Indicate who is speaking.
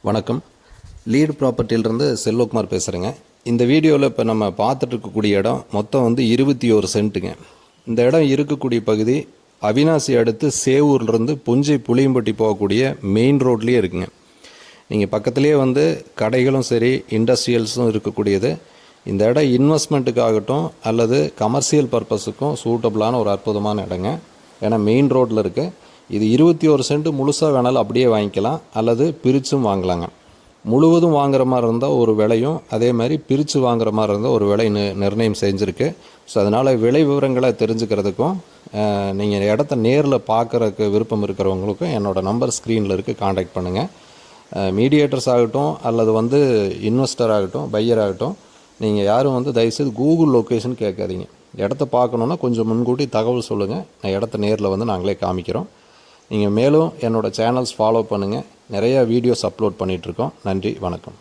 Speaker 1: வணக்கம். லீடு ப்ராப்பர்ட்டியிலிருந்து செல்வகுமார் பேசுகிறேங்க. இந்த வீடியோவில் இப்போ நம்ம பார்த்துட்டு இருக்கக்கூடிய இடம் மொத்தம் 21 சென்ட்டுங்க. இந்த இடம் இருக்கக்கூடிய பகுதி அவினாசி அடுத்து சேவூர்லேருந்து புஞ்சை புளியம்பட்டி போகக்கூடிய மெயின் ரோட்லேயே இருக்குங்க. நீங்கள் பக்கத்துலேயே கடைகளும் சரி இண்டஸ்ட்ரியல்ஸும் இருக்கக்கூடியது. இந்த இடம் இன்வெஸ்ட்மெண்ட்டுக்காகட்டும் அல்லது கமர்ஷியல் பர்பஸுக்கும் சூட்டபுளான ஒரு அற்புதமான இடங்க. ஏன்னா மெயின் ரோட்டில் இருக்குது. இது 21 சென்ட் முழுசாக வேணாலும் அப்படியே வாங்கிக்கலாம் அல்லது பிரிச்சும் வாங்கலாங்க. முழுவதும் வாங்குற மாதிரி இருந்தால் ஒரு விலையும், அதே மாதிரி பிரித்து வாங்குற மாதிரி இருந்தால் ஒரு விலை நிர்ணயம் செஞ்சுருக்கு. ஸோ அதனால் விலை விவரங்களை தெரிஞ்சுக்கிறதுக்கும் நீங்கள் இடத்த நேரில் பார்க்குறதுக்கு விருப்பம் இருக்கிறவங்களுக்கும் என்னோடய நம்பர் ஸ்க்ரீனில் இருக்குது, காண்டாக்ட் பண்ணுங்கள். மீடியேட்டர்ஸ் ஆகட்டும் அல்லது இன்வெஸ்டர் ஆகட்டும் பையர் ஆகட்டும், நீங்கள் யாரும் தயவுசெய்து கூகுள் லொக்கேஷன் கேட்காதீங்க. இடத்த பார்க்கணுன்னா கொஞ்சம் முன்கூட்டி தகவல் சொல்லுங்கள். நான் இடத்த நேரில் நாங்களே காமிக்கிறோம். நீங்கள் மேலும் என்னோடய சேனல்ஸ் ஃபாலோ பண்ணுங்கள். நிறையா வீடியோஸ் அப்லோட் பண்ணிகிட்ருக்கோம். நன்றி, வணக்கம்.